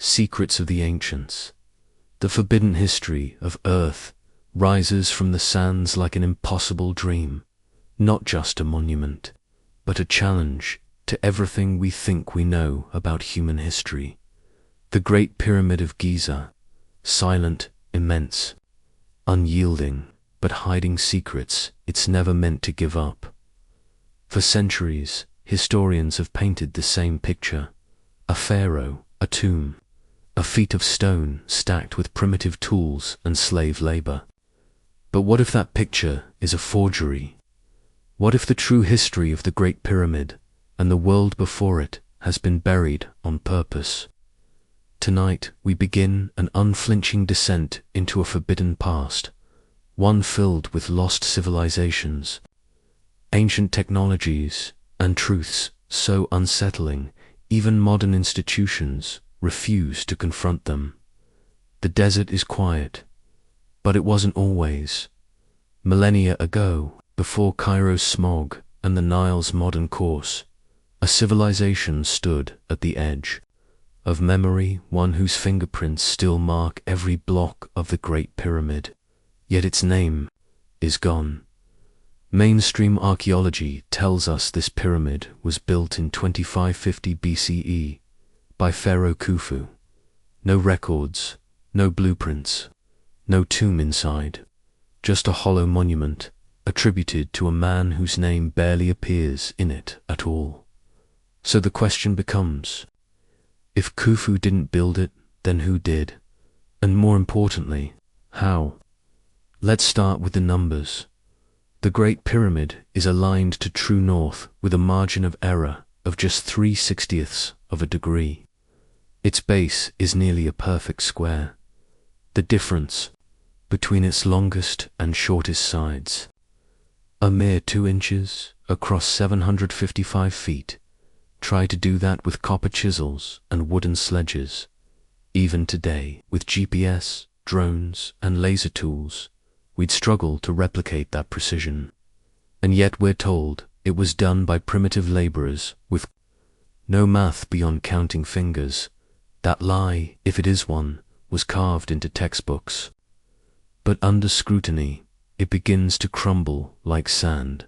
Secrets of the Ancients. The forbidden history of Earth rises from the sands like an impossible dream, not just a monument, but a challenge to everything we think we know about human history. The Great Pyramid of Giza, silent, immense, unyielding, but hiding secrets it's never meant to give up. For centuries, historians have painted the same picture: a pharaoh, a tomb, a feat of stone stacked with primitive tools and slave labor. But what if that picture is a forgery? What if the true history of the Great Pyramid and the world before it has been buried on purpose? Tonight we begin an unflinching descent into a forbidden past, one filled with lost civilizations, ancient technologies, and truths so unsettling even modern institutions refuse to confront them. The desert is quiet, but it wasn't always. Millennia ago, before Cairo's smog and the Nile's modern course, a civilization stood at the edge of memory, one whose fingerprints still mark every block of the Great Pyramid, yet its name is gone. Mainstream archaeology tells us this pyramid was built in 2550 BCE by Pharaoh Khufu. No records, no blueprints, no tomb inside, just a hollow monument attributed to a man whose name barely appears in it at all. So the question becomes, if Khufu didn't build it, then who did? And more importantly, how? Let's start with the numbers. The Great Pyramid is aligned to true north with a margin of error of just 3/60ths of a degree. Its base is nearly a perfect square. The difference between its longest and shortest sides, a mere 2 inches across 755 feet. Try to do that with copper chisels and wooden sledges. Even today, with GPS, drones, and laser tools, we'd struggle to replicate that precision. And yet we're told it was done by primitive laborers with no math beyond counting fingers. That lie, if it is one, was carved into textbooks. But under scrutiny, it begins to crumble like sand.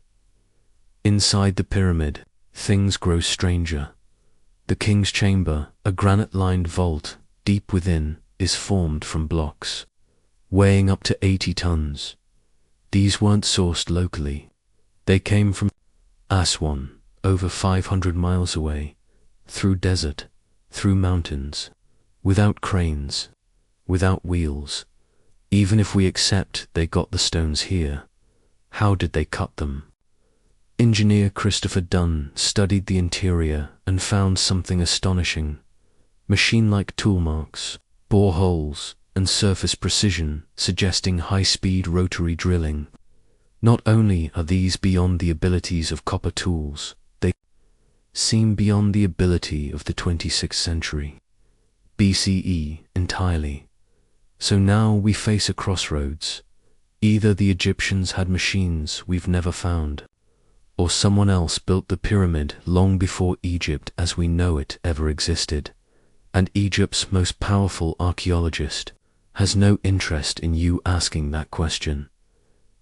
Inside the pyramid, things grow stranger. The king's chamber, a granite-lined vault deep within, is formed from blocks weighing up to 80 tons. These weren't sourced locally. They came from Aswan, over 500 miles away, through desert, through mountains, without cranes, without wheels. Even if we accept they got the stones here, how did they cut them? Engineer Christopher Dunn studied the interior and found something astonishing. Machine-like tool marks, bore holes, and surface precision suggesting high-speed rotary drilling. Not only are these beyond the abilities of copper tools, they seem beyond the ability of the 26th century, BCE entirely. So now we face a crossroads. Either the Egyptians had machines we've never found, or someone else built the pyramid long before Egypt as we know it ever existed, and Egypt's most powerful archaeologist has no interest in you asking that question.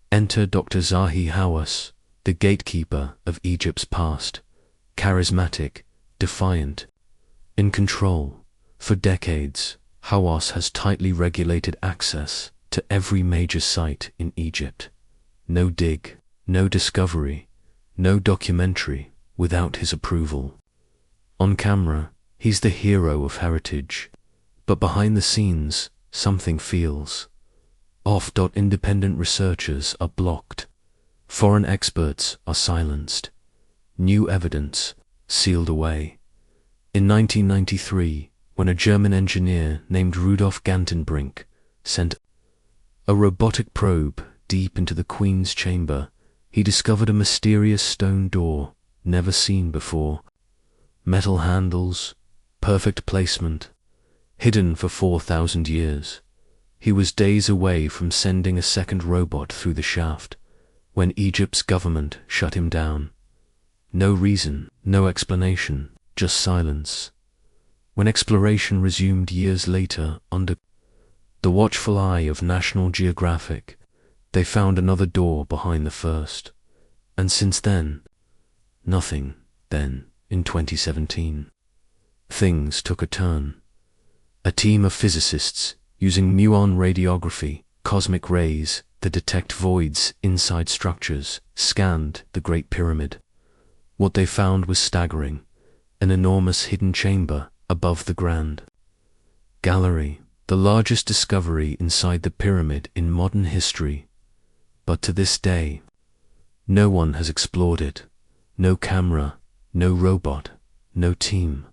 Enter Dr. Zahi Hawass, the gatekeeper of Egypt's past, charismatic, defiant, in control. For decades, Hawass has tightly regulated access to every major site in Egypt. No dig, no discovery, no documentary without his approval. On camera, he's the hero of heritage, but behind the scenes, something feels off. Independent researchers are blocked. Foreign experts are silenced. New evidence sealed away. In 1993, when a German engineer named Rudolf Gantenbrink sent a robotic probe deep into the Queen's chamber, he discovered a mysterious stone door never seen before. Metal handles, perfect placement, hidden for 4,000 years. He was days away from sending a second robot through the shaft when Egypt's government shut him down. No reason, no explanation, just silence. When exploration resumed years later under the watchful eye of National Geographic, they found another door behind the first. And since then, nothing. Then, in 2017, things took a turn. A team of physicists, using muon radiography, cosmic rays that detect voids inside structures, scanned the Great Pyramid. What they found was staggering: an enormous hidden chamber above the Grand Gallery, the largest discovery inside the pyramid in modern history. But to this day, no one has explored it. No camera, no robot, no team.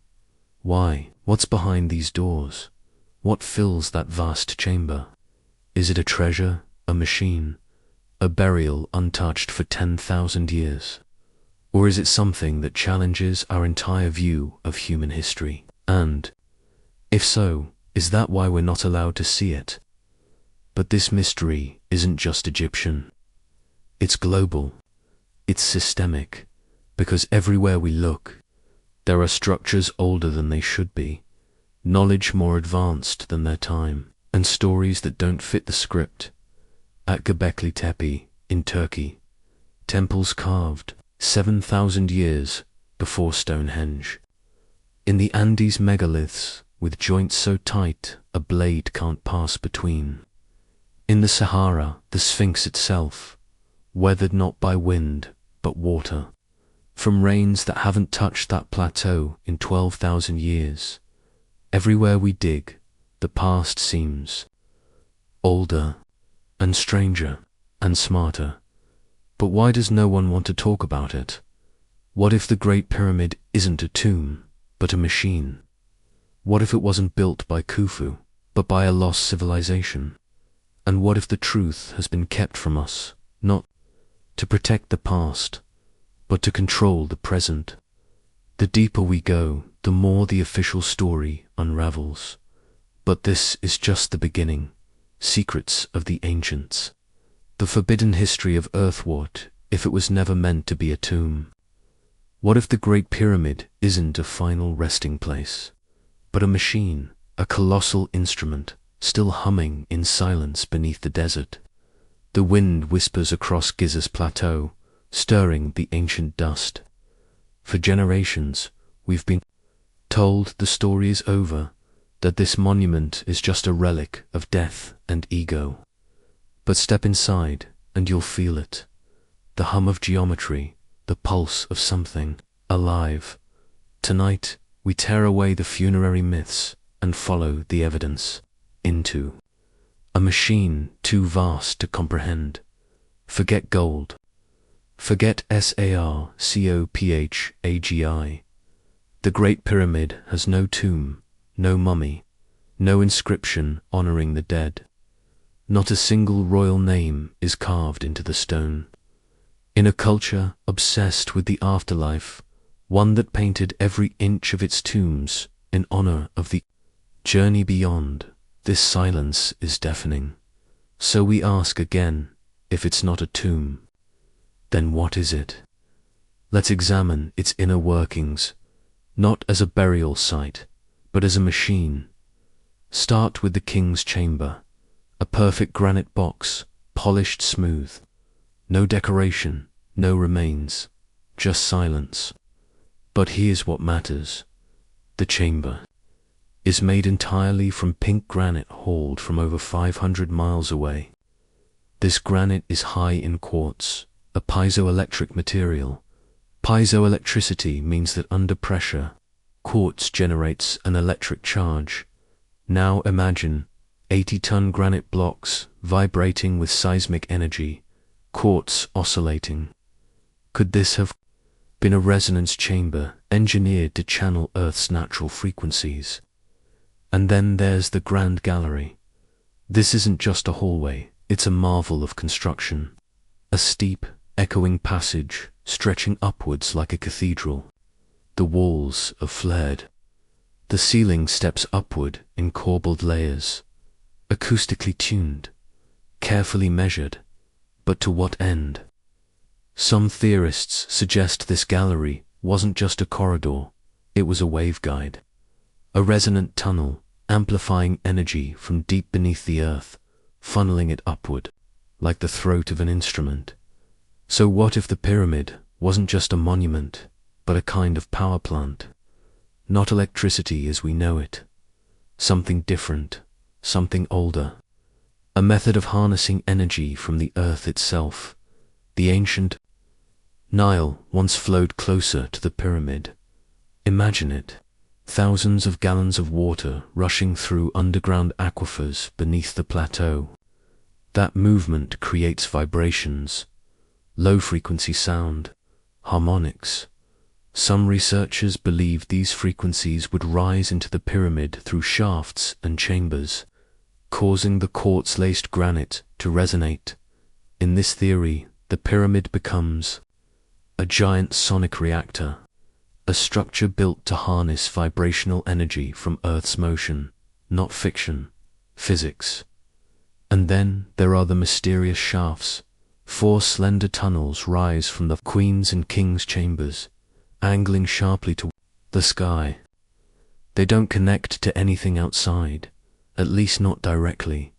Why? What's behind these doors? What fills that vast chamber? Is it a treasure, a machine, a burial untouched for 10,000 years? Or is it something that challenges our entire view of human history? And, if so, is that why we're not allowed to see it? But this mystery isn't just Egyptian. It's global. It's systemic. Because everywhere we look, there are structures older than they should be, knowledge more advanced than their time, and stories that don't fit the script. At Göbekli Tepe, in Turkey, temples carved 7,000 years before Stonehenge. In the Andes megaliths, with joints so tight a blade can't pass between. In the Sahara, the Sphinx itself, weathered not by wind, but water, from rains that haven't touched that plateau in 12,000 years. Everywhere we dig, the past seems older and stranger and smarter. But why does no one want to talk about it? What if the Great Pyramid isn't a tomb, but a machine? What if it wasn't built by Khufu, but by a lost civilization? And what if the truth has been kept from us, not to protect the past, but to control the present? The deeper we go, the more the official story unravels. But this is just the beginning. Secrets of the ancients. The forbidden history of Earth. What if it was never meant to be a tomb? What if the Great Pyramid isn't a final resting place, but a machine, a colossal instrument, still humming in silence beneath the desert? The wind whispers across Giza's plateau, stirring the ancient dust. For generations, we've been told the story is over, that this monument is just a relic of death and ego. But step inside, and you'll feel it. The hum of geometry, the pulse of something alive. Tonight, we tear away the funerary myths and follow the evidence into a machine too vast to comprehend. Forget gold. Forget sarcophagi. The Great Pyramid has no tomb, no mummy, no inscription honoring the dead. Not a single royal name is carved into the stone. In a culture obsessed with the afterlife, one that painted every inch of its tombs in honor of the journey beyond, this silence is deafening. So we ask again, if it's not a tomb, then what is it? Let's examine its inner workings, not as a burial site, but as a machine. Start with the king's chamber, a perfect granite box, polished smooth. No decoration, no remains, just silence. But here's what matters. The chamber is made entirely from pink granite hauled from over 500 miles away. This granite is high in quartz, a piezoelectric material. Piezoelectricity means that under pressure, quartz generates an electric charge. Now imagine 80-ton granite blocks vibrating with seismic energy, quartz oscillating. Could this have been a resonance chamber engineered to channel Earth's natural frequencies? And then there's the Grand Gallery. This isn't just a hallway, it's a marvel of construction. A steep, echoing passage stretching upwards like a cathedral. The walls are flared. The ceiling steps upward in corbelled layers, acoustically tuned, carefully measured. But to what end? Some theorists suggest this gallery wasn't just a corridor, it was a waveguide. A resonant tunnel, amplifying energy from deep beneath the earth, funneling it upward, like the throat of an instrument. So what if the pyramid wasn't just a monument, but a kind of power plant? Not electricity as we know it. Something different, something older. A method of harnessing energy from the earth itself. The ancient Nile once flowed closer to the pyramid. Imagine it. Thousands of gallons of water rushing through underground aquifers beneath the plateau. That movement creates vibrations, low-frequency sound, harmonics. Some researchers believe these frequencies would rise into the pyramid through shafts and chambers, causing the quartz-laced granite to resonate. In this theory, the pyramid becomes a giant sonic reactor, a structure built to harness vibrational energy from Earth's motion, not fiction, physics. And then there are the mysterious shafts. 4 slender tunnels rise from the queen's and king's chambers, angling sharply to the sky. They don't connect to anything outside, at least not directly.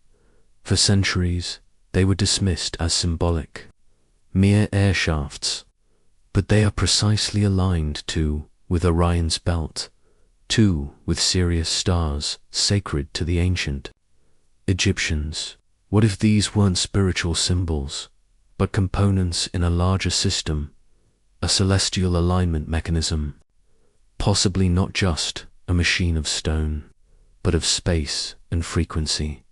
For centuries, they were dismissed as symbolic, mere air shafts. But they are precisely aligned with Orion's belt, with Sirius stars sacred to the ancient Egyptians. What if these weren't spiritual symbols, but components in a larger system, a celestial alignment mechanism? Possibly not just a machine of stone, but of space and frequency.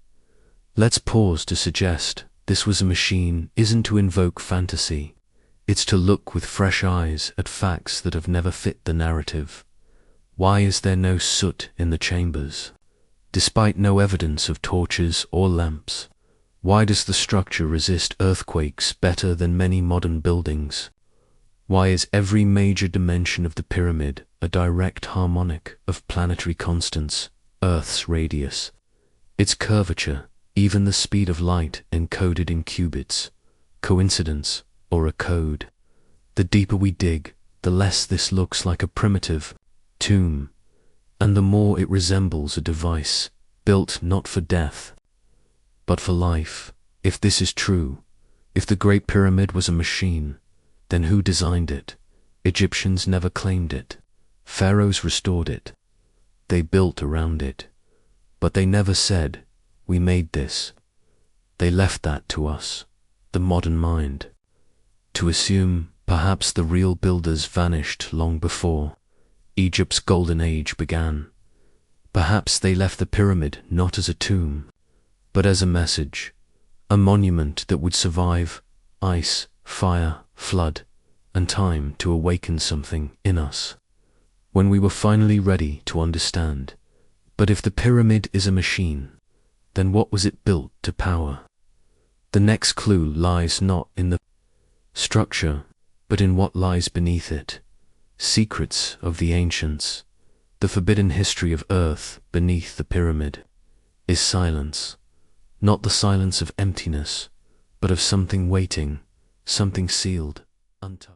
Let's pause to suggest this was a machine isn't to invoke fantasy. It's to look with fresh eyes at facts that have never fit the narrative. Why is there no soot in the chambers, despite no evidence of torches or lamps? Why does the structure resist earthquakes better than many modern buildings? Why is every major dimension of the pyramid a direct harmonic of planetary constants, Earth's radius, its curvature, even the speed of light encoded in qubits? Coincidence or a code? The deeper we dig, the less this looks like a primitive tomb, and the more it resembles a device built not for death, but for life. If this is true, if the Great Pyramid was a machine, then who designed it? Egyptians never claimed it. Pharaohs restored it. They built around it. But they never said, "We made this." They left that to us, the modern mind, to assume perhaps the real builders vanished long before Egypt's golden age began. Perhaps they left the pyramid not as a tomb, but as a message, a monument that would survive ice, fire, flood, and time to awaken something in us when we were finally ready to understand. But if the pyramid is a machine, then what was it built to power? The next clue lies not in the structure, but in what lies beneath it. Secrets of the ancients, the forbidden history of Earth beneath the pyramid, is silence. Not the silence of emptiness, but of something waiting, something sealed, untouched.